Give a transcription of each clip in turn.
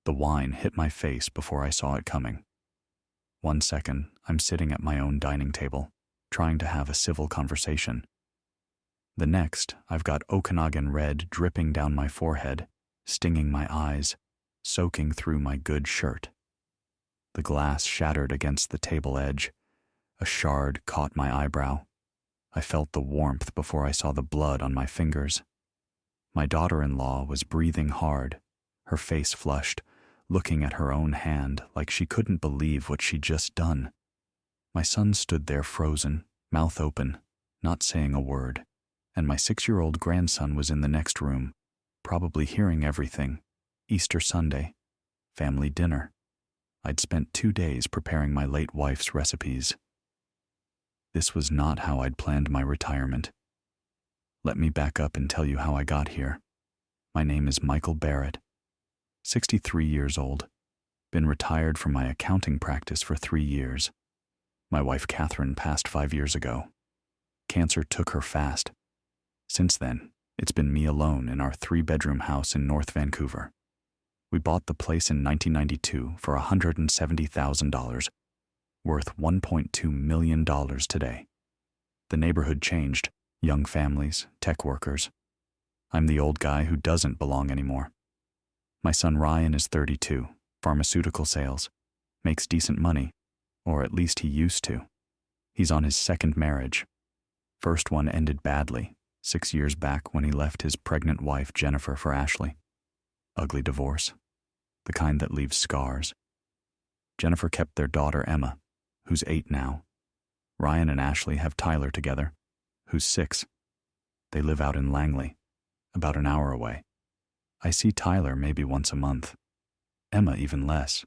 The wine hit my face before I saw it coming. 1 second, I'm sitting at my own dining table, trying to have a civil conversation. The next, I've got Okanagan red dripping down my forehead, stinging my eyes, soaking through my good shirt. The glass shattered against the table edge. A shard caught my eyebrow. I felt the warmth before I saw the blood on my fingers. My daughter-in-law was breathing hard, her face flushed, looking at her own hand like she couldn't believe what she'd just done. My son stood there frozen, mouth open, not saying a word, and my 6-year-old grandson was in the next room, probably hearing everything. Easter Sunday, family dinner. I'd spent 2 days preparing my late wife's recipes. This was not how I'd planned my retirement. Let me back up and tell you how I got here. My name is Michael Barrett, 63 years old. Been retired from my accounting practice for 3 years. My wife Catherine passed 5 years ago. Cancer took her fast. Since then, it's been me alone in our 3-bedroom house in North Vancouver. We bought the place in 1992 for $170,000, worth $1.2 million today. The neighborhood changed, young families, tech workers. I'm the old guy who doesn't belong anymore. My son Ryan is 32, pharmaceutical sales, makes decent money, or at least he used to. He's on his 2nd marriage. First one ended badly, 6 years back when he left his pregnant wife Jennifer for Ashley. Ugly divorce, the kind that leaves scars. Jennifer kept their daughter Emma, who's 8 now. Ryan and Ashley have Tyler together, who's 6. They live out in Langley, about an hour away. I see Tyler maybe once a month. Emma even less.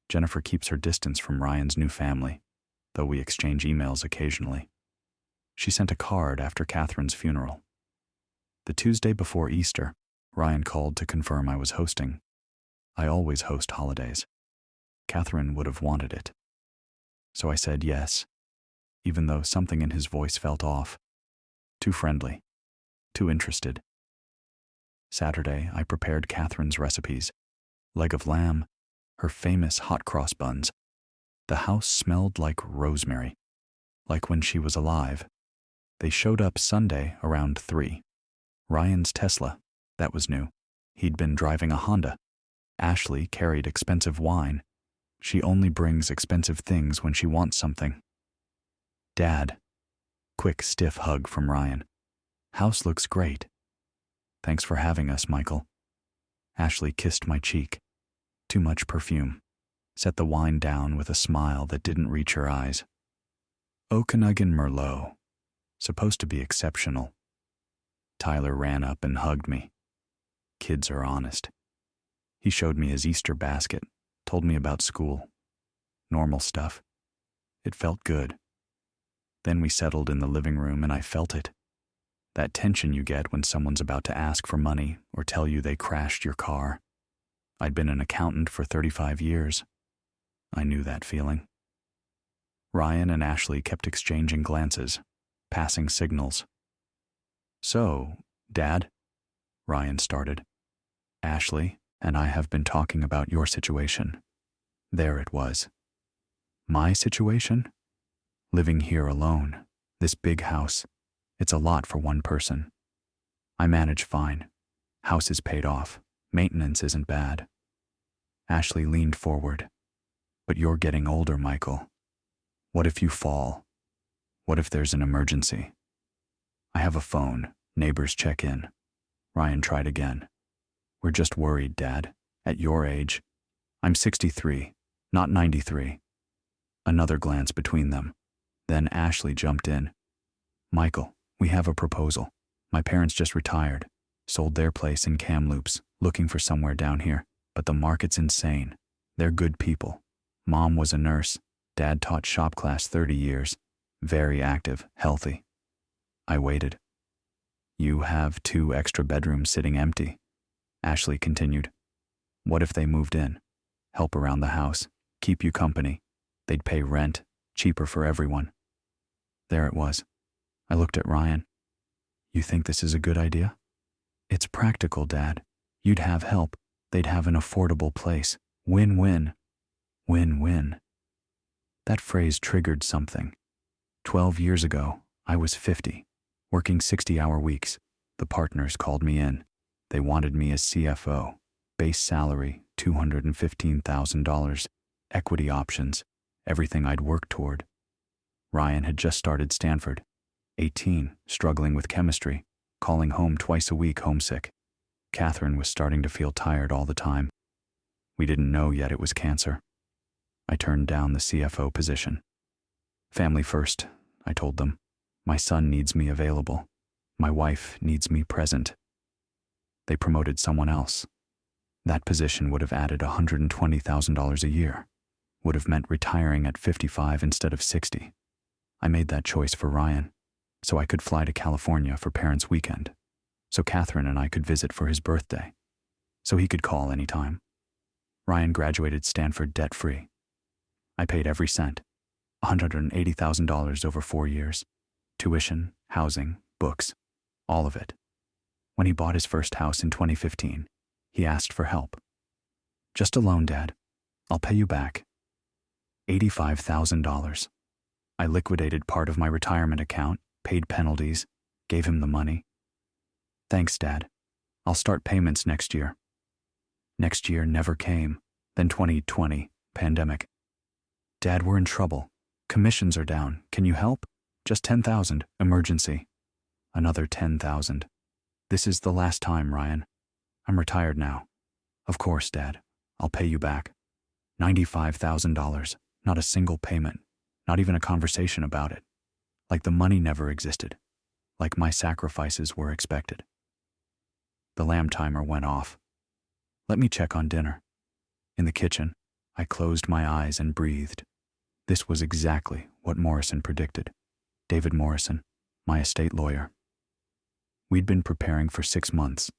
Jennifer keeps her distance from Ryan's new family, though we exchange emails occasionally. She sent a card after Catherine's funeral. The Tuesday before Easter, Ryan called to confirm I was hosting. I always host holidays. Catherine would have wanted it. So I said yes, even though something in his voice felt off. Too friendly, too interested. Saturday, I prepared Catherine's recipes. Leg of lamb, her famous hot cross buns. The house smelled like rosemary, like when she was alive. They showed up Sunday around 3. Ryan's Tesla, that was new. He'd been driving a Honda. Ashley carried expensive wine. She only brings expensive things when she wants something. Dad. Quick, stiff hug from Ryan. House looks great. Thanks for having us, Michael. Ashley kissed my cheek. Too much perfume. Set the wine down with a smile that didn't reach her eyes. Okanagan Merlot. Supposed to be exceptional. Tyler ran up and hugged me. Kids are honest. He showed me his Easter basket, told me about school. Normal stuff. It felt good. Then we settled in the living room and I felt it. That tension you get when someone's about to ask for money or tell you they crashed your car. I'd been an accountant for 35 years. I knew that feeling. Ryan and Ashley kept exchanging glances, passing signals. So, Dad, Ryan started. Ashley and I have been talking about your situation. There it was. My situation? Living here alone, this big house. It's a lot for one person. I manage fine. House is paid off. Maintenance isn't bad. Ashley leaned forward. But you're getting older, Michael. What if you fall? What if there's an emergency? I have a phone. Neighbors check in. Ryan tried again. We're just worried, Dad. At your age. I'm 63, not 93. Another glance between them. Then Ashley jumped in. Michael, we have a proposal. My parents just retired. Sold their place in Kamloops, looking for somewhere down here. But the market's insane. They're good people. Mom was a nurse. Dad taught shop class 30 years. Very active, healthy. I waited. You have 2 extra bedrooms sitting empty. Ashley continued. What if they moved in? Help around the house. Keep you company. They'd pay rent. Cheaper for everyone. There it was. I looked at Ryan. You think this is a good idea? It's practical, Dad. You'd have help. They'd have an affordable place. Win-win. Win-win. That phrase triggered something. 12 years ago, I was 50, working 60-hour weeks. The partners called me in. They wanted me as CFO. Base salary, $215,000. Equity options, everything I'd worked toward. Ryan had just started Stanford. 18, struggling with chemistry, calling home twice a week homesick. Catherine was starting to feel tired all the time. We didn't know yet it was cancer. I turned down the CFO position. Family first, I told them. My son needs me available. My wife needs me present. They promoted someone else. That position would have added $120,000 a year. Would have meant retiring at 55 instead of 60. I made that choice for Ryan, so I could fly to California for Parents' Weekend, so Catherine and I could visit for his birthday, so he could call anytime. Ryan graduated Stanford debt-free. I paid every cent, $180,000 over 4 years. Tuition, housing, books, all of it. When he bought his first house in 2015, he asked for help. Just a loan, Dad. I'll pay you back. $85,000. I liquidated part of my retirement account, paid penalties, gave him the money. Thanks, Dad. I'll start payments next year. Next year never came. Then 2020, pandemic. Dad, we're in trouble. Commissions are down. Can you help? Just $10,000, emergency. Another $10,000. This is the last time, Ryan. I'm retired now. Of course, Dad. I'll pay you back. $95,000. Not a single payment. Not even a conversation about it. Like the money never existed. Like my sacrifices were expected. The lamb timer went off. Let me check on dinner. In the kitchen, I closed my eyes and breathed. This was exactly what Morrison predicted. David Morrison, my estate lawyer. We'd been preparing for 6 months.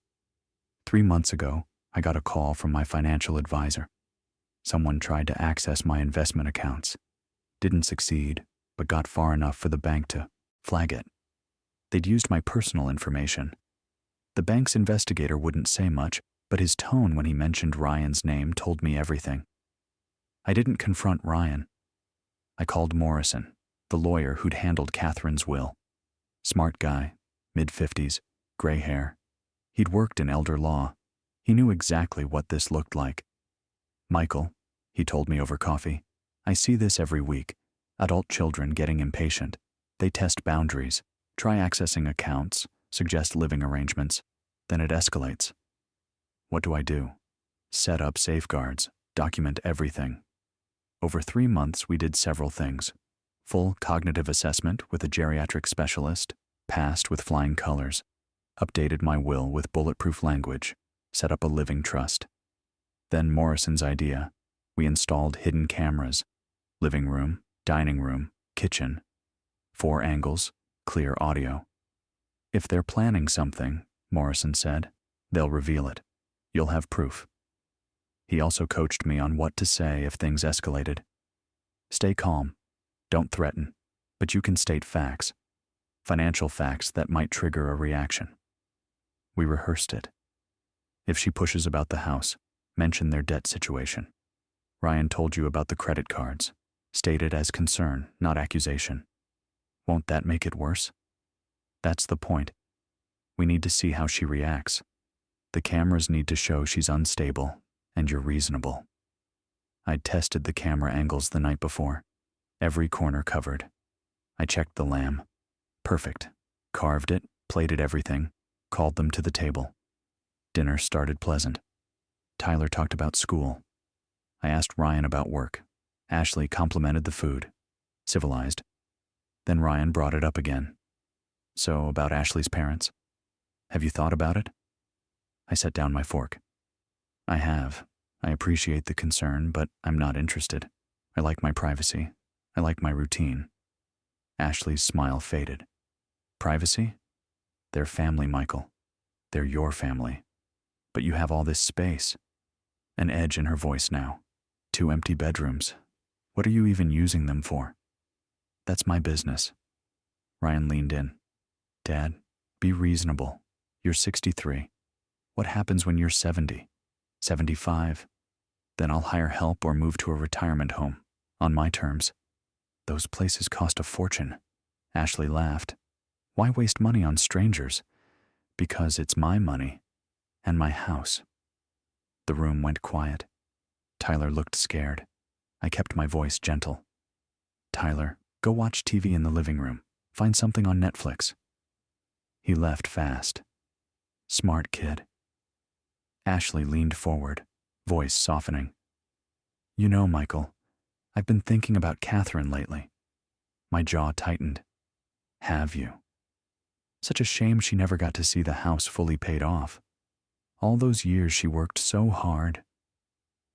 3 months ago, I got a call from my financial advisor. Someone tried to access my investment accounts. Didn't succeed, but got far enough for the bank to flag it. They'd used my personal information. The bank's investigator wouldn't say much, but his tone when he mentioned Ryan's name told me everything. I didn't confront Ryan. I called Morrison, the lawyer who'd handled Catherine's will. Smart guy, mid-50s, gray hair. He'd worked in elder law. He knew exactly what this looked like. Michael, he told me over coffee, I see this every week. Adult children getting impatient. They test boundaries, try accessing accounts, suggest living arrangements. Then it escalates. What do I do? Set up safeguards, document everything. Over 3 months, we did several things. Full cognitive assessment with a geriatric specialist, passed with flying colors. Updated my will with bulletproof language, set up a living trust. Then Morrison's idea. We installed hidden cameras. Living room, dining room, kitchen. 4 angles, clear audio. If they're planning something, Morrison said, they'll reveal it. You'll have proof. He also coached me on what to say if things escalated. Stay calm. Don't threaten. But you can state facts. Financial facts that might trigger a reaction. We rehearsed it. If she pushes about the house, mention their debt situation. Ryan told you about the credit cards. State it as concern, not accusation. Won't that make it worse? That's the point. We need to see how she reacts. The cameras need to show she's unstable and you're reasonable. I'd tested the camera angles the night before. Every corner covered. I checked the lamb. Perfect. Carved it, plated everything, called them to the table. Dinner started pleasant. Tyler talked about school. I asked Ryan about work. Ashley complimented the food. Civilized. Then Ryan brought it up again. So, about Ashley's parents. Have you thought about it? I set down my fork. I have. I appreciate the concern, but I'm not interested. I like my privacy. I like my routine. Ashley's smile faded. Privacy? They're family, Michael. They're your family. But you have all this space. An edge in her voice now. 2 empty bedrooms. What are you even using them for? That's my business. Ryan leaned in. Dad, be reasonable. You're 63. What happens when you're 70? 75. Then I'll hire help or move to a retirement home, on my terms. Those places cost a fortune. Ashley laughed. Why waste money on strangers? Because it's my money and my house. The room went quiet. Tyler looked scared. I kept my voice gentle. Tyler, go watch TV in the living room. Find something on Netflix. He left fast. Smart kid. Ashley leaned forward, voice softening. You know, Michael, I've been thinking about Catherine lately. My jaw tightened. Have you? Such a shame she never got to see the house fully paid off. All those years she worked so hard.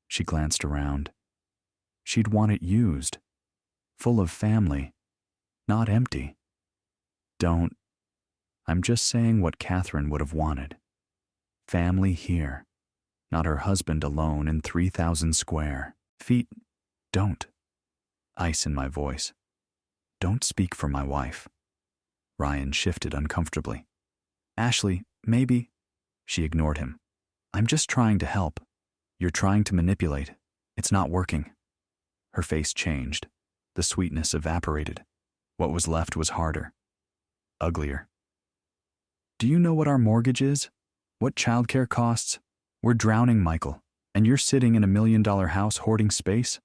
She glanced around. She'd want it used, full of family, not empty. Don't. I'm just saying what Catherine would have wanted. Family here, not her husband alone in 3,000 square feet. Don't. Ice in my voice. Don't speak for my wife. Ryan shifted uncomfortably. Ashley, maybe. She ignored him. I'm just trying to help. You're trying to manipulate. It's not working. Her face changed. The sweetness evaporated. What was left was harder. Uglier. Do you know what our mortgage is? What childcare costs? We're drowning, Michael, and you're sitting in $1 million house hoarding space?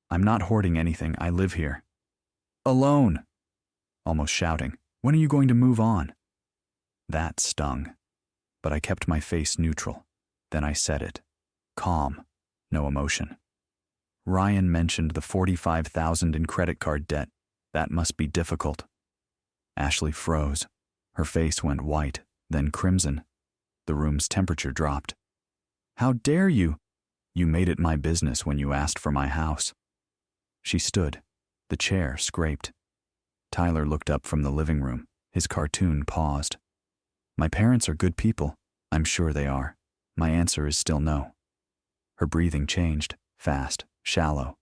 I'm not hoarding anything. I live here. Alone. Almost shouting. When are you going to move on? That stung. But I kept my face neutral. Then I said it. Calm. No emotion. Ryan mentioned the $45,000 in credit card debt. That must be difficult. Ashley froze. Her face went white, then crimson. The room's temperature dropped. How dare you? You made it my business when you asked for my house. She stood. The chair scraped. Tyler looked up from the living room. His cartoon paused. My parents are good people. I'm sure they are. My answer is still no. Her breathing changed, fast, shallow.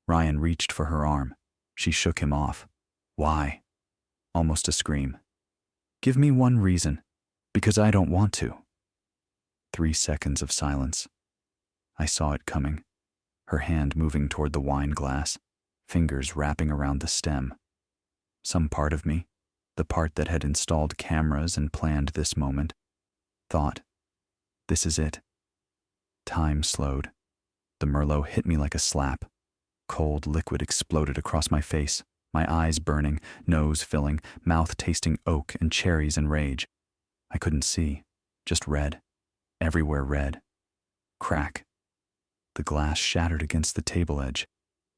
Ryan reached for her arm. She shook him off. Why? Almost a scream. Give me one reason. Because I don't want to. 3 seconds of silence. I saw it coming. Her hand moving toward the wine glass, fingers wrapping around the stem. Some part of me, the part that had installed cameras and planned this moment, thought, this is it. Time slowed. The Merlot hit me like a slap. Cold liquid exploded across my face, my eyes burning, nose filling, mouth tasting oak and cherries and rage. I couldn't see, just red. Everywhere red. Crack. The glass shattered against the table edge.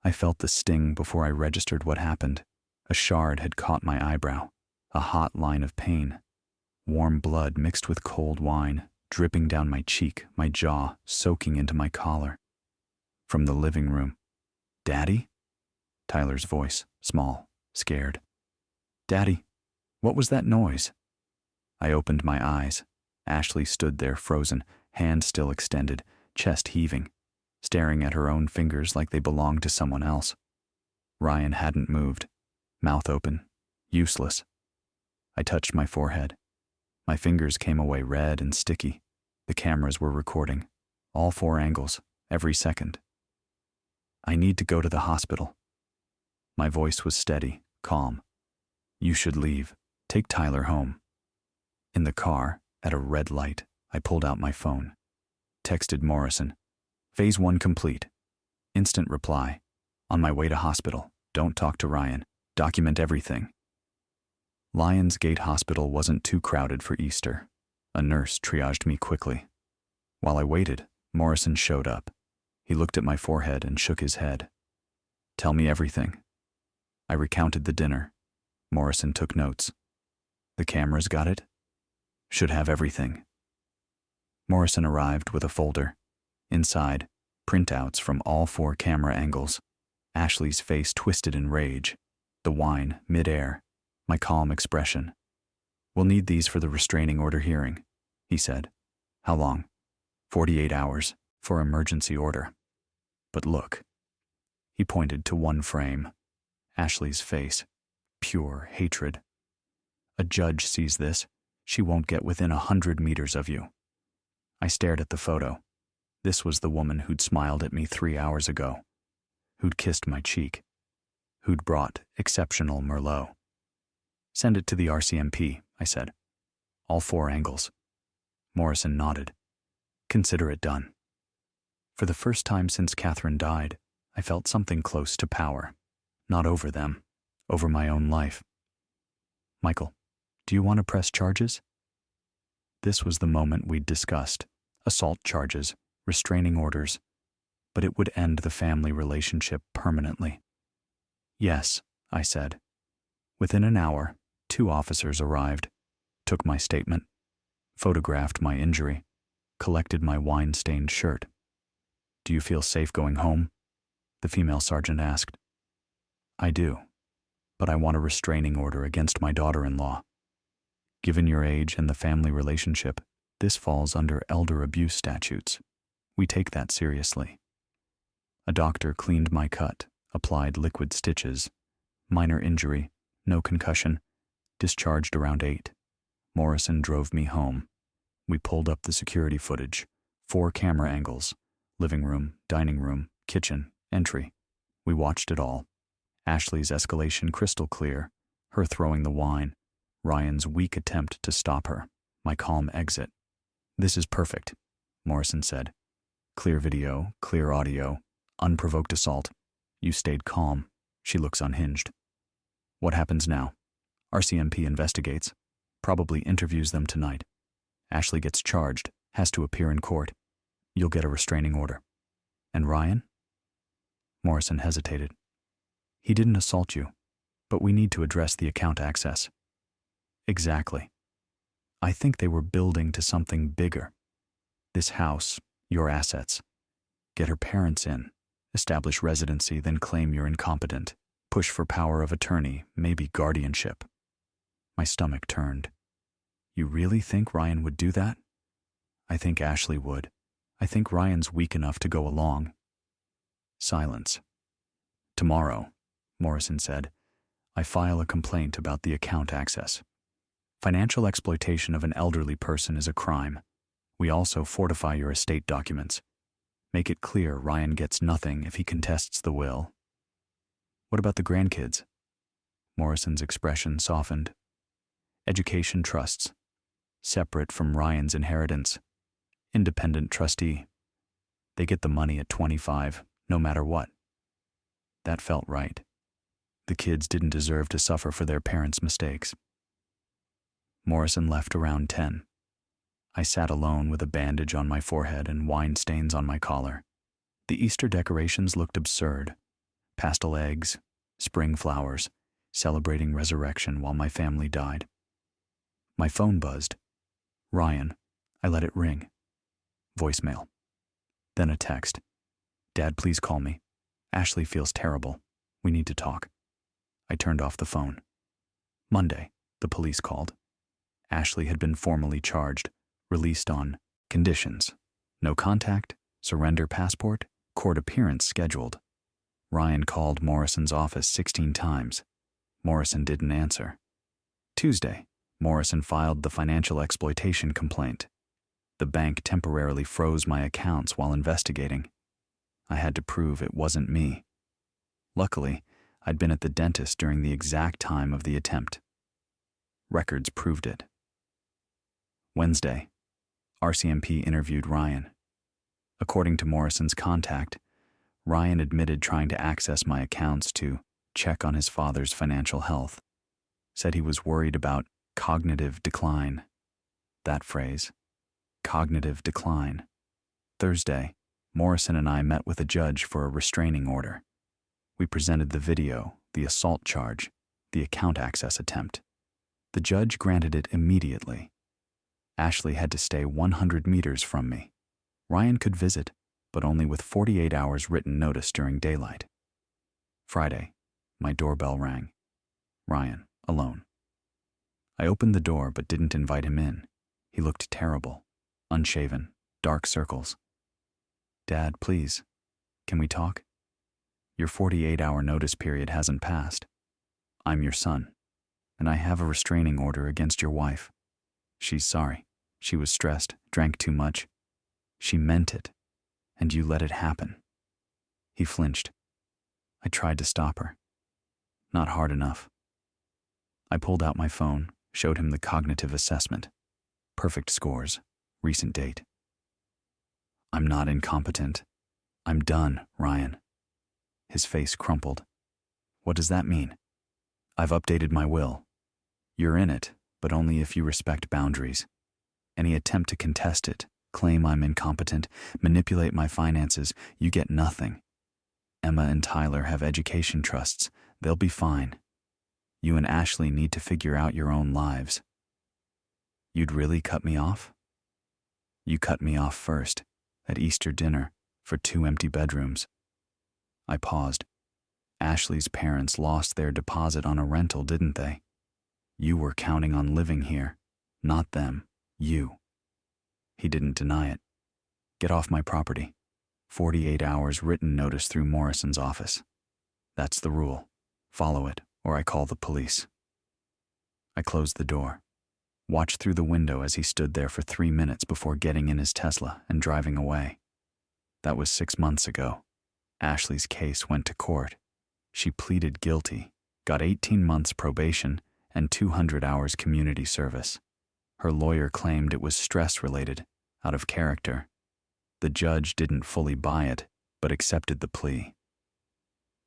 I felt the sting before I registered what happened. A shard had caught my eyebrow, a hot line of pain. Warm blood mixed with cold wine, dripping down my cheek, my jaw, soaking into my collar. From the living room. Daddy? Tyler's voice, small, scared. Daddy, what was that noise? I opened my eyes. Ashley stood there frozen, hand still extended, chest heaving, staring at her own fingers like they belonged to someone else. Ryan hadn't moved, mouth open, useless. I touched my forehead. My fingers came away red and sticky. The cameras were recording, all 4 angles, every second. I need to go to the hospital. My voice was steady, calm. You should leave. Take Tyler home. In the car, at a red light, I pulled out my phone. Texted Morrison. Phase 1 complete. Instant reply. On my way to hospital. Don't talk to Ryan. Document everything. Lionsgate Hospital wasn't too crowded for Easter. A nurse triaged me quickly. While I waited, Morrison showed up. He looked at my forehead and shook his head. Tell me everything. I recounted the dinner. Morrison took notes. The cameras got it? Should have everything. Morrison arrived with a folder. Inside, printouts from all 4 camera angles. Ashley's face twisted in rage. The wine, mid-air. My calm expression. We'll need these for the restraining order hearing, he said. How long? 48 hours for emergency order. But look. He pointed to one frame. Ashley's face. Pure hatred. A judge sees this. She won't get within 100 meters of you. I stared at the photo. This was the woman who'd smiled at me 3 hours ago, who'd kissed my cheek, who'd brought exceptional Merlot. Send it to the RCMP, I said. All 4 angles. Morrison nodded. Consider it done. For the first time since Catherine died, I felt something close to power. Not over them, over my own life. Michael, do you want to press charges? This was the moment we'd discussed. Assault charges, restraining orders. But it would end the family relationship permanently. Yes, I said. Within an hour, 2 officers arrived, took my statement, photographed my injury, collected my wine-stained shirt. Do you feel safe going home? The female sergeant asked. I do, but I want a restraining order against my daughter-in-law. Given your age and the family relationship, this falls under elder abuse statutes. We take that seriously. A doctor cleaned my cut, applied liquid stitches, minor injury, no concussion, discharged around 8. Morrison drove me home. We pulled up the security footage, 4 camera angles, living room, dining room, kitchen, entry. We watched it all. Ashley's escalation crystal clear, her throwing the wine, Ryan's weak attempt to stop her, my calm exit. This is perfect, Morrison said. Clear video, clear audio, unprovoked assault. You stayed calm. She looks unhinged. What happens now? RCMP investigates, probably interviews them tonight. Ashley gets charged, has to appear in court. You'll get a restraining order. And Ryan? Morrison hesitated. He didn't assault you, but we need to address the account access. Exactly. I think they were building to something bigger. This house, your assets. Get her parents in, establish residency, then claim you're incompetent. Push for power of attorney, maybe guardianship. My stomach turned. You really think Ryan would do that? I think Ashley would. I think Ryan's weak enough to go along. Silence. Tomorrow, Morrison said, I file a complaint about the account access. Financial exploitation of an elderly person is a crime. We also fortify your estate documents. Make it clear Ryan gets nothing if he contests the will. What about the grandkids? Morrison's expression softened. Education trusts. Separate from Ryan's inheritance. Independent trustee. They get the money at 25, no matter what. That felt right. The kids didn't deserve to suffer for their parents' mistakes. Morrison left around 10. I sat alone with a bandage on my forehead and wine stains on my collar. The Easter decorations looked absurd. Pastel eggs, spring flowers, celebrating resurrection while my family died. My phone buzzed. Ryan. I let it ring. Voicemail. Then a text. Dad, please call me. Ashley feels terrible. We need to talk. I turned off the phone. Monday, the police called. Ashley had been formally charged, released on conditions. No contact, surrender passport, court appearance scheduled. Ryan called Morrison's office 16 times. Morrison didn't answer. Tuesday, Morrison filed the financial exploitation complaint. The bank temporarily froze my accounts while investigating. I had to prove it wasn't me. Luckily, I'd been at the dentist during the exact time of the attempt. Records proved it. Wednesday, RCMP interviewed Ryan. According to Morrison's contact, Ryan admitted trying to access my accounts to check on his father's financial health. Said he was worried about cognitive decline. That phrase, cognitive decline. Thursday, Morrison and I met with a judge for a restraining order. We presented the video, the assault charge, the account access attempt. The judge granted it immediately. Ashley had to stay 100 meters from me. Ryan could visit, but only with 48 hours written notice during daylight. Friday, my doorbell rang. Ryan, alone. I opened the door but didn't invite him in. He looked terrible, unshaven, dark circles. Dad, please, can we talk? Your 48-hour notice period hasn't passed. I'm your son, and I have a restraining order against your wife. She's sorry. She was stressed, drank too much. She meant it. and you let it happen." He flinched. I tried to stop her. Not hard enough. I pulled out my phone, showed him the cognitive assessment. Perfect scores. Recent date. "I'm not incompetent. I'm done, Ryan." His face crumpled. "What does that mean?" "I've updated my will. You're in it, but only if you respect boundaries. Any attempt to contest it, claim I'm incompetent, manipulate my finances, you get nothing. Emma and Tyler have education trusts. They'll be fine. You and Ashley need to figure out your own lives." "You'd really cut me off?" "You cut me off first, at Easter dinner, for 2 empty bedrooms." I paused. "Ashley's parents lost their deposit on a rental, didn't they? You were counting on living here, not them, you." He didn't deny it. "Get off my property. 48 hours written notice through Morrison's office. That's the rule. Follow it, or I call the police." I closed the door, watched through the window as he stood there for 3 minutes before getting in his Tesla and driving away. That was 6 months ago. Ashley's case went to court. She pleaded guilty, got 18 months probation and 200 hours community service. Her lawyer claimed it was stress-related, out of character. The judge didn't fully buy it, but accepted the plea.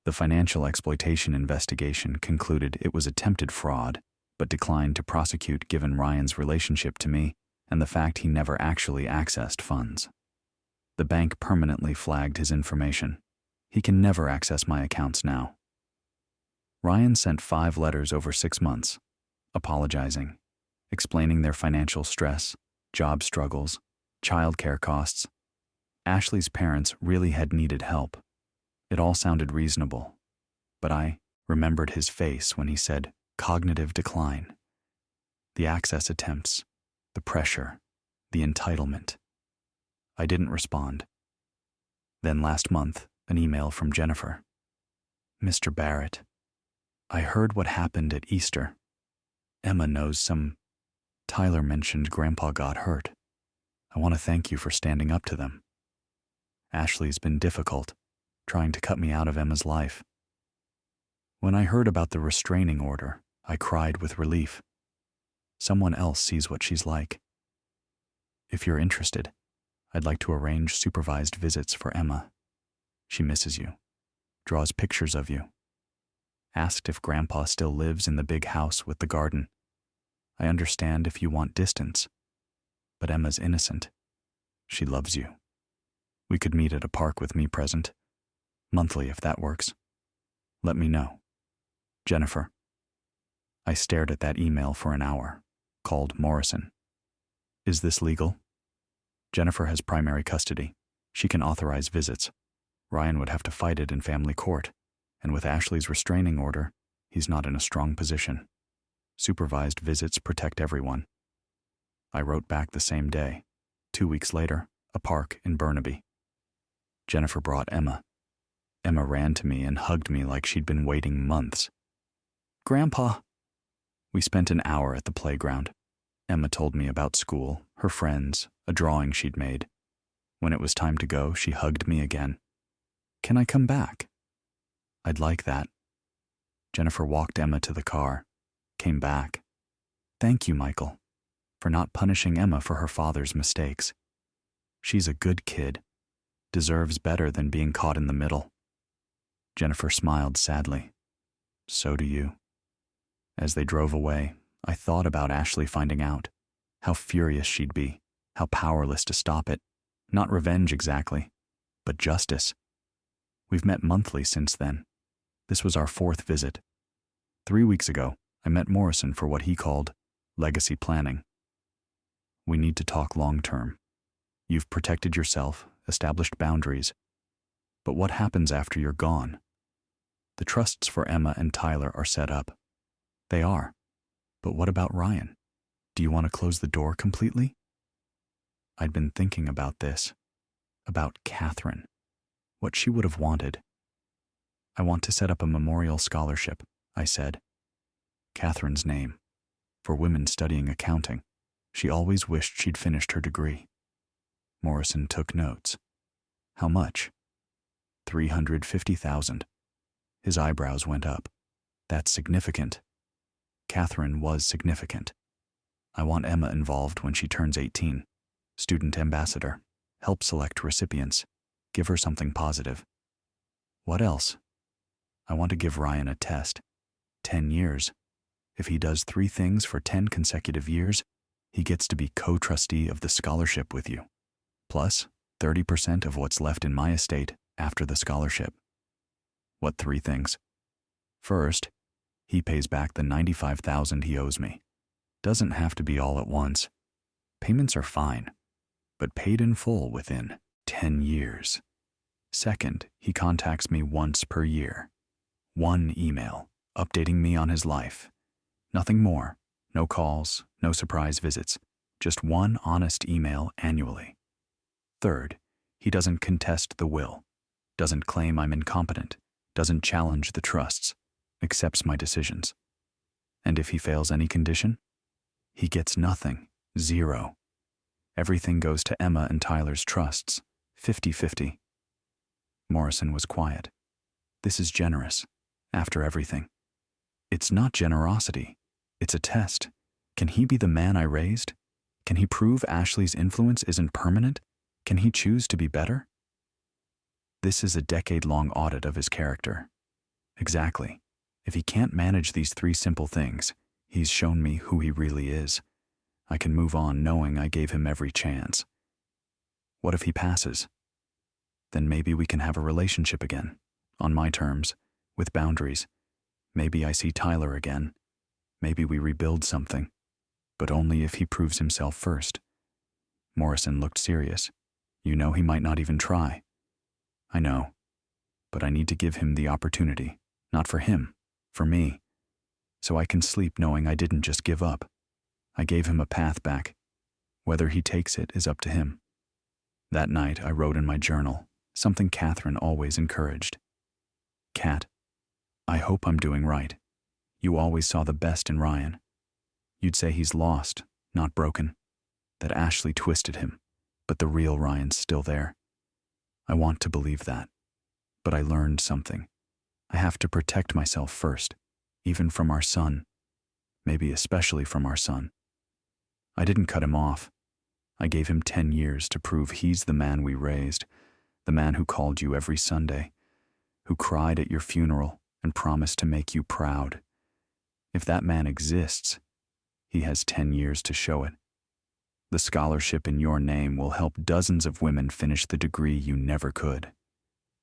The financial exploitation investigation concluded it was attempted fraud, but declined to prosecute given Ryan's relationship to me and the fact he never actually accessed funds. The bank permanently flagged his information. He can never access my accounts now. Ryan sent 5 letters over 6 months, apologizing, explaining their financial stress, job struggles, childcare costs. Ashley's parents really had needed help. It all sounded reasonable, but I remembered his face when he said cognitive decline. The access attempts, the pressure, the entitlement. I didn't respond. Then last month, an email from Jennifer. "Mr. Barrett, I heard what happened at Easter. Emma knows some. Tyler mentioned Grandpa got hurt. I want to thank you for standing up to them. Ashley's been difficult, trying to cut me out of Emma's life. When I heard about the restraining order, I cried with relief. Someone else sees what she's like. If you're interested, I'd like to arrange supervised visits for Emma. She misses you, draws pictures of you. Asked if Grandpa still lives in the big house with the garden. I understand if you want distance, but Emma's innocent. She loves you. We could meet at a park with me present, monthly if that works. Let me know. Jennifer." I stared at that email for an hour, called Morrison. "Is this legal?" "Jennifer has primary custody. She can authorize visits. Ryan would have to fight it in family court, and with Ashley's restraining order, he's not in a strong position. Supervised visits protect everyone." I wrote back the same day. 2 weeks later, a park in Burnaby. Jennifer brought Emma. Emma ran to me and hugged me like she'd been waiting months. "Grandpa." We spent an hour at the playground. Emma told me about school, her friends, a drawing she'd made. When it was time to go, she hugged me again. "Can I come back?" "I'd like that." Jennifer walked Emma to the car, came back. "Thank you, Michael, for not punishing Emma for her father's mistakes. She's a good kid, deserves better than being caught in the middle." Jennifer smiled sadly. "So do you." As they drove away, I thought about Ashley finding out, how furious she'd be, how powerless to stop it. Not revenge exactly, but justice. We've met monthly since then. This was our 4th visit. 3 weeks ago, I met Morrison for what he called legacy planning. "We need to talk long-term. You've protected yourself, established boundaries. But what happens after you're gone? The trusts for Emma and Tyler are set up. They are. But what about Ryan? Do you want to close the door completely?" I'd been thinking about this, about Catherine, what she would have wanted. "I want to set up a memorial scholarship," I said. Catherine's name, for women studying accounting. She always wished she'd finished her degree. Morrison took notes. How much? 350,000. His eyebrows went up. That's significant. Catherine was significant. I want Emma involved when she turns 18. Student ambassador. Help select recipients. Give her something positive. What else? I want to give Ryan a test. 10 years. If he does 3 things for 10 consecutive years, he gets to be co-trustee of the scholarship with you. Plus, 30% of what's left in my estate after the scholarship. What 3 things? First, he pays back the $95,000 he owes me. Doesn't have to be all at once. Payments are fine, but paid in full within 10 years. Second, he contacts me once per year. 1 email, updating me on his life. Nothing more. No calls, no surprise visits. Just 1 honest email annually. Third, he doesn't contest the will. Doesn't claim I'm incompetent. Doesn't challenge the trusts. Accepts my decisions. And if he fails any condition, he gets nothing. 0. Everything goes to Emma and Tyler's trusts. 50-50. Morrison was quiet. This is generous. After everything. It's not generosity. It's a test. Can he be the man I raised? Can he prove Ashley's influence isn't permanent? Can he choose to be better? This is a decade-long audit of his character. Exactly. If he can't manage these 3 simple things, he's shown me who he really is. I can move on knowing I gave him every chance. What if he passes? Then maybe we can have a relationship again, on my terms, with boundaries. Maybe I see Tyler again. Maybe we rebuild something, but only if he proves himself first. Morrison looked serious. You know he might not even try. I know, but I need to give him the opportunity, not for him, for me, so I can sleep knowing I didn't just give up. I gave him a path back. Whether he takes it is up to him. That night I wrote in my journal, something Catherine always encouraged. Cat, I hope I'm doing right. You always saw the best in Ryan. You'd say he's lost, not broken. That Ashley twisted him, but the real Ryan's still there. I want to believe that. But I learned something. I have to protect myself first, even from our son. Maybe especially from our son. I didn't cut him off. I gave him 10 years to prove he's the man we raised, the man who called you every Sunday, who cried at your funeral and promised to make you proud. If that man exists, he has 10 years to show it. The scholarship in your name will help dozens of women finish the degree you never could.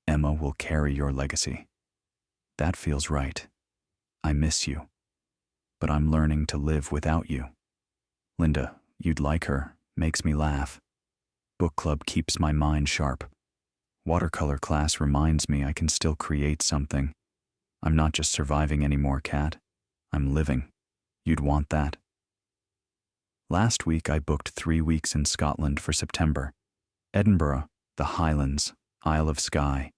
Emma will carry your legacy. That feels right. I miss you. But I'm learning to live without you. Linda, you'd like her, makes me laugh. Book club keeps my mind sharp. Watercolor class reminds me I can still create something. I'm not just surviving anymore, Kat. I'm living. You'd want that. Last week I booked 3 weeks in Scotland for September. Edinburgh, the Highlands, Isle of Skye.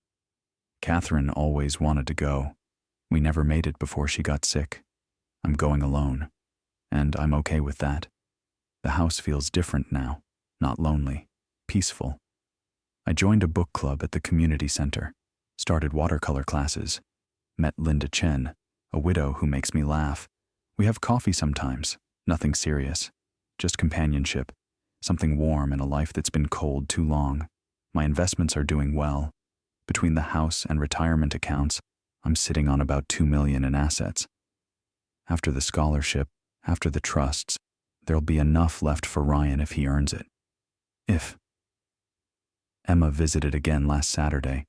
Catherine always wanted to go. We never made it before she got sick. I'm going alone, and I'm okay with that. The house feels different now, not lonely, peaceful. I joined a book club at the community center, started watercolor classes, met Linda Chen, a widow who makes me laugh. We have coffee sometimes, nothing serious, just companionship, something warm in a life that's been cold too long. My investments are doing well. Between the house and retirement accounts, I'm sitting on about $2 million in assets. After the scholarship, after the trusts, there'll be enough left for Ryan if he earns it. If. Emma visited again last Saturday.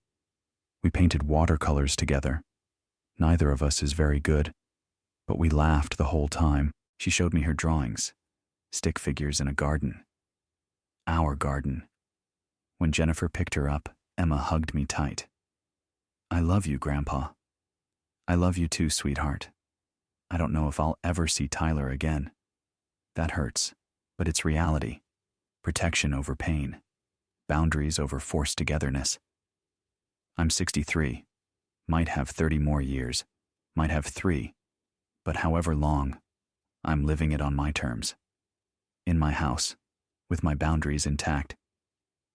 We painted watercolors together. Neither of us is very good, but we laughed the whole time. She showed me her drawings, stick figures in a garden. Our garden. When Jennifer picked her up, Emma hugged me tight. I love you, Grandpa. I love you too, sweetheart. I don't know if I'll ever see Tyler again. That hurts, but it's reality. Protection over pain. Boundaries over forced togetherness. I'm 63. Might have 30 more years. Might have 3. But however long, I'm living it on my terms. In my house, with my boundaries intact.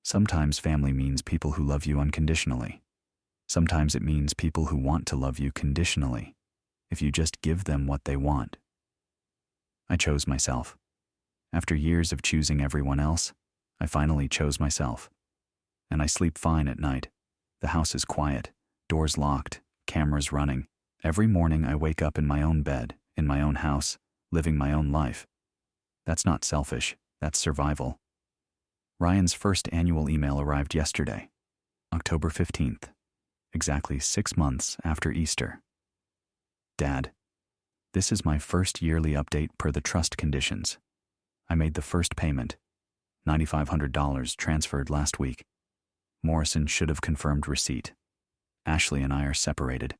Sometimes family means people who love you unconditionally. Sometimes it means people who want to love you conditionally, if you just give them what they want. I chose myself. After years of choosing everyone else, I finally chose myself. And I sleep fine at night. The house is quiet, doors locked, cameras running. Every morning I wake up in my own bed, in my own house, living my own life. That's not selfish, that's survival. Ryan's first annual email arrived yesterday, October 15th, exactly 6 months after Easter. Dad, this is my first yearly update per the trust conditions. I made the first payment, $9,500 transferred last week. Morrison should have confirmed receipt. Ashley and I are separated.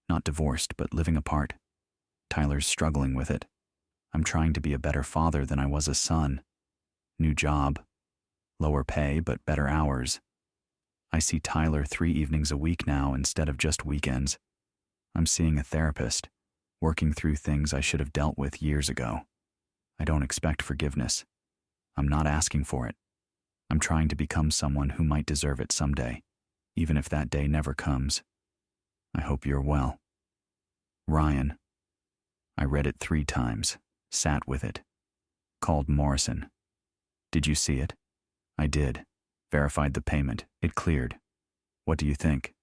Not divorced, but living apart. Tyler's struggling with it. I'm trying to be a better father than I was a son. New job. Lower pay, but better hours. I see Tyler 3 evenings a week now instead of just weekends. I'm seeing a therapist, working through things I should have dealt with years ago. I don't expect forgiveness. I'm not asking for it. I'm trying to become someone who might deserve it someday, even if that day never comes. I hope you're well. Ryan. I read it 3 times, sat with it. Called Morrison. Did you see it? I did. Verified the payment. It cleared. What do you think?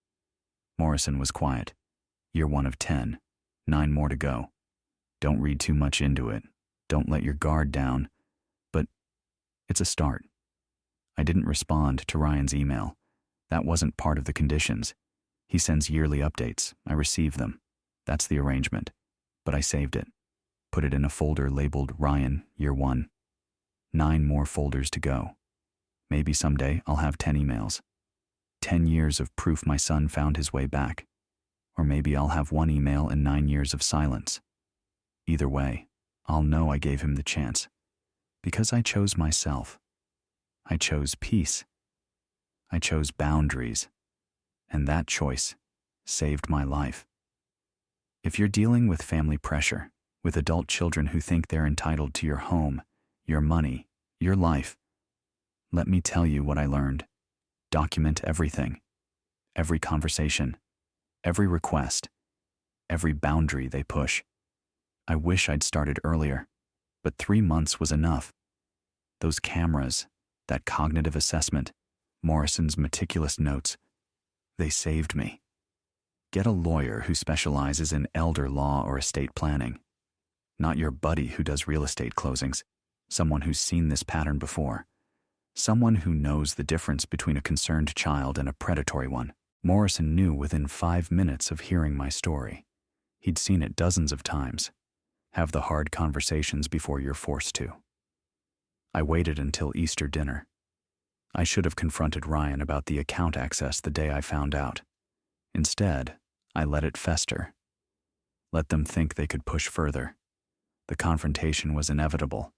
Morrison was quiet. You're 1 of 10. 9 more to go. Don't read too much into it. Don't let your guard down. But it's a start. I didn't respond to Ryan's email. That wasn't part of the conditions. He sends yearly updates. I receive them. That's the arrangement. But I saved it. Put it in a folder labeled Ryan, Year 1. 9 more folders to go. Maybe someday I'll have 10 emails. 10 years of proof my son found his way back. Or maybe I'll have 1 email and 9 years of silence. Either way, I'll know I gave him the chance. Because I chose myself. I chose peace. I chose boundaries. And that choice saved my life. If you're dealing with family pressure, with adult children who think they're entitled to your home, your money, your life, let me tell you what I learned. Document everything. Every conversation. Every request. Every boundary they push. I wish I'd started earlier, but 3 months was enough. Those cameras, that cognitive assessment, Morrison's meticulous notes, they saved me. Get a lawyer who specializes in elder law or estate planning. Not your buddy who does real estate closings. Someone who's seen this pattern before. Someone who knows the difference between a concerned child and a predatory one. Morrison knew within 5 minutes of hearing my story. He'd seen it dozens of times. Have the hard conversations before you're forced to. I waited until Easter dinner. I should have confronted Ryan about the account access the day I found out. Instead, I let it fester. Let them think they could push further. The confrontation was inevitable.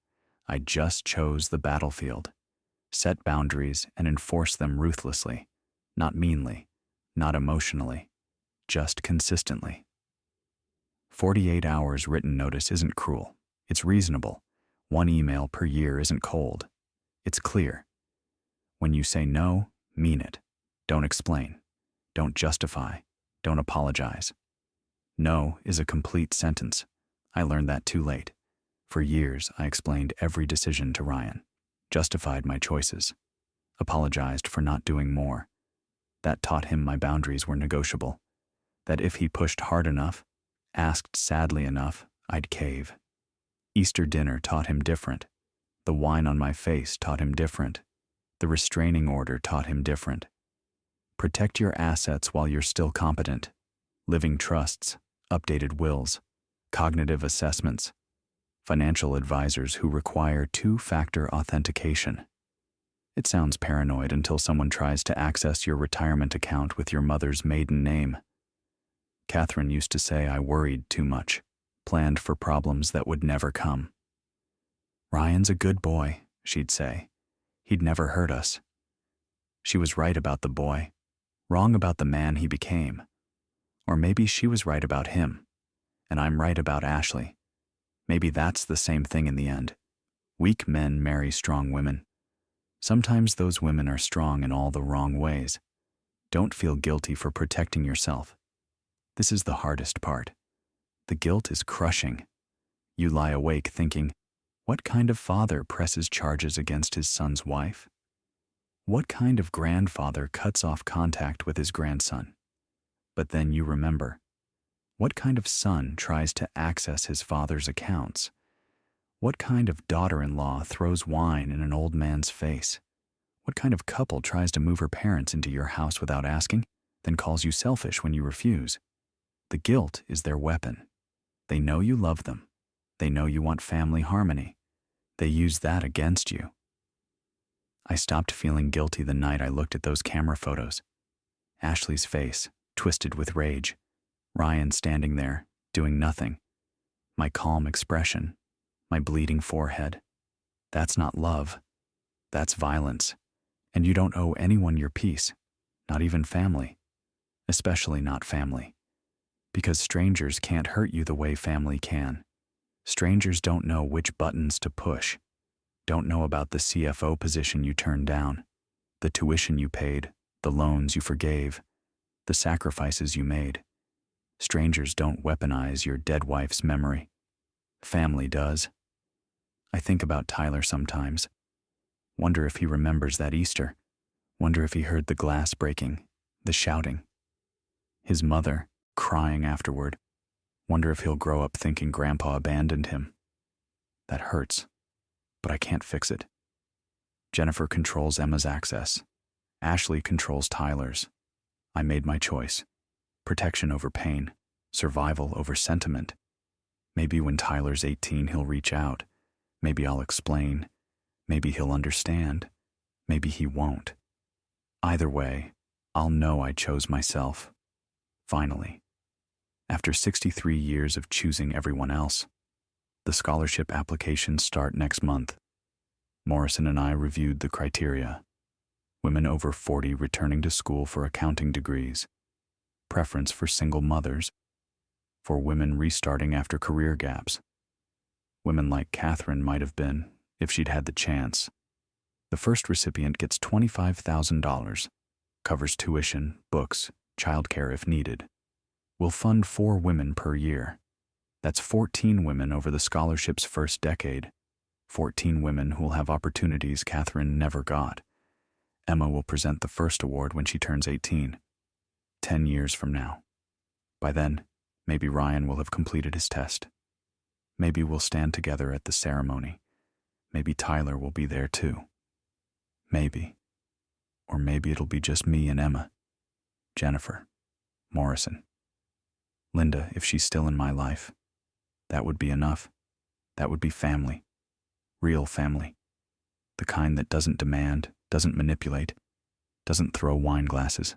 I just chose the battlefield. Set boundaries and enforce them ruthlessly. Not meanly, not emotionally, just consistently. 48 hours written notice isn't cruel. It's reasonable. 1 email per year isn't cold. It's clear. When you say no, mean it. Don't explain. Don't justify. Don't apologize. No is a complete sentence. I learned that too late. For years, I explained every decision to Ryan, justified my choices, apologized for not doing more. That taught him my boundaries were negotiable, that if he pushed hard enough, asked sadly enough, I'd cave. Easter dinner taught him different. The wine on my face taught him different. The restraining order taught him different. Protect your assets while you're still competent. Living trusts, updated wills, cognitive assessments, financial advisors who require 2-factor authentication. It sounds paranoid until someone tries to access your retirement account with your mother's maiden name. Catherine used to say I worried too much, planned for problems that would never come. Ryan's a good boy, she'd say. He'd never hurt us. She was right about the boy, wrong about the man he became. Or maybe she was right about him, and I'm right about Ashley. Maybe that's the same thing in the end. Weak men marry strong women. Sometimes those women are strong in all the wrong ways. Don't feel guilty for protecting yourself. This is the hardest part. The guilt is crushing. You lie awake thinking, what kind of father presses charges against his son's wife? What kind of grandfather cuts off contact with his grandson? But then you remember, what kind of son tries to access his father's accounts? What kind of daughter-in-law throws wine in an old man's face? What kind of couple tries to move her parents into your house without asking, then calls you selfish when you refuse? The guilt is their weapon. They know you love them. They know you want family harmony. They use that against you. I stopped feeling guilty the night I looked at those camera photos. Ashley's face, twisted with rage. Ryan standing there, doing nothing. My calm expression. My bleeding forehead. That's not love. That's violence. And you don't owe anyone your peace, not even family. Especially not family. Because strangers can't hurt you the way family can. Strangers don't know which buttons to push. Don't know about the CFO position you turned down, the tuition you paid, the loans you forgave, the sacrifices you made. Strangers don't weaponize your dead wife's memory. Family does. I think about Tyler sometimes. Wonder if he remembers that Easter. Wonder if he heard the glass breaking, the shouting. His mother, crying afterward. Wonder if he'll grow up thinking Grandpa abandoned him. That hurts, but I can't fix it. Jennifer controls Emma's access. Ashley controls Tyler's. I made my choice. Protection over pain, survival over sentiment. Maybe when Tyler's 18 he'll reach out. Maybe I'll explain. Maybe he'll understand. Maybe he won't. Either way, I'll know I chose myself. Finally. After 63 years of choosing everyone else. The scholarship applications start next month. Morrison and I reviewed the criteria. Women over 40 returning to school for accounting degrees. Preference for single mothers. For women restarting after career gaps. Women like Catherine might have been, if she'd had the chance. The first recipient gets $25,000. Covers tuition, books, childcare if needed. We'll fund 4 women per year. That's 14 women over the scholarship's first decade. 14 women who'll have opportunities Catherine never got. Emma will present the first award when she turns 18. 10 years from now. By then, maybe Ryan will have completed his test. Maybe we'll stand together at the ceremony. Maybe Tyler will be there too. Maybe. Or maybe it'll be just me and Emma. Jennifer. Morrison. Linda, if she's still in my life. That would be enough. That would be family. Real family. The kind that doesn't demand, doesn't manipulate, doesn't throw wine glasses.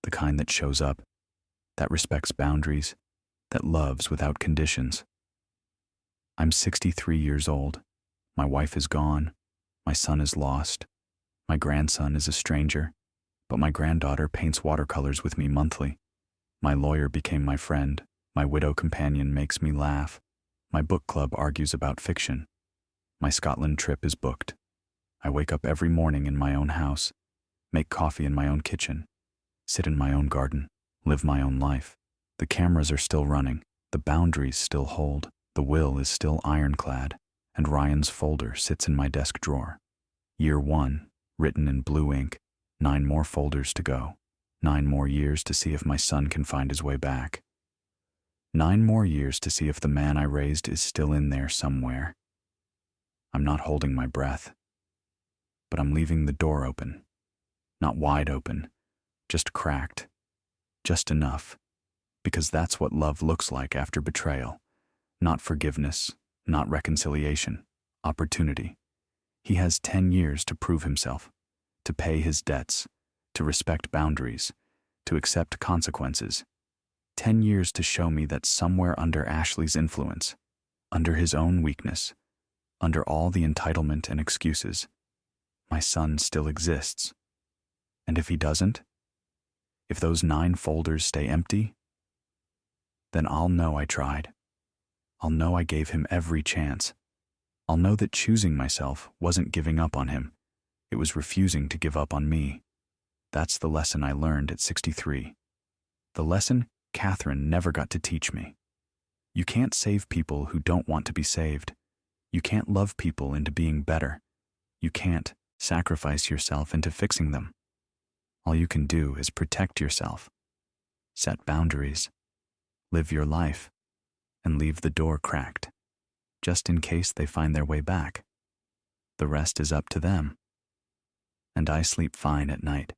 The kind that shows up, that respects boundaries, that loves without conditions. I'm 63 years old. My wife is gone. My son is lost. My grandson is a stranger, but my granddaughter paints watercolors with me monthly. My lawyer became my friend. My widow companion makes me laugh. My book club argues about fiction. My Scotland trip is booked. I wake up every morning in my own house, make coffee in my own kitchen, sit in my own garden, live my own life. The cameras are still running. The boundaries still hold. The will is still ironclad, and Ryan's folder sits in my desk drawer. Year 1, written in blue ink, 9 more folders to go. 9 more years to see if my son can find his way back. 9 more years to see if the man I raised is still in there somewhere. I'm not holding my breath, but I'm leaving the door open. Not wide open, just cracked. Just enough, because that's what love looks like after betrayal. Not forgiveness, not reconciliation, opportunity. He has 10 years to prove himself, to pay his debts, to respect boundaries, to accept consequences. 10 years to show me that somewhere under Ashley's influence, under his own weakness, under all the entitlement and excuses, my son still exists. And if he doesn't, if those 9 folders stay empty, then I'll know I tried. I'll know I gave him every chance. I'll know that choosing myself wasn't giving up on him. It was refusing to give up on me. That's the lesson I learned at 63. The lesson Catherine never got to teach me. You can't save people who don't want to be saved. You can't love people into being better. You can't sacrifice yourself into fixing them. All you can do is protect yourself, set boundaries, live your life, and leave the door cracked, just in case they find their way back. The rest is up to them. And I sleep fine at night.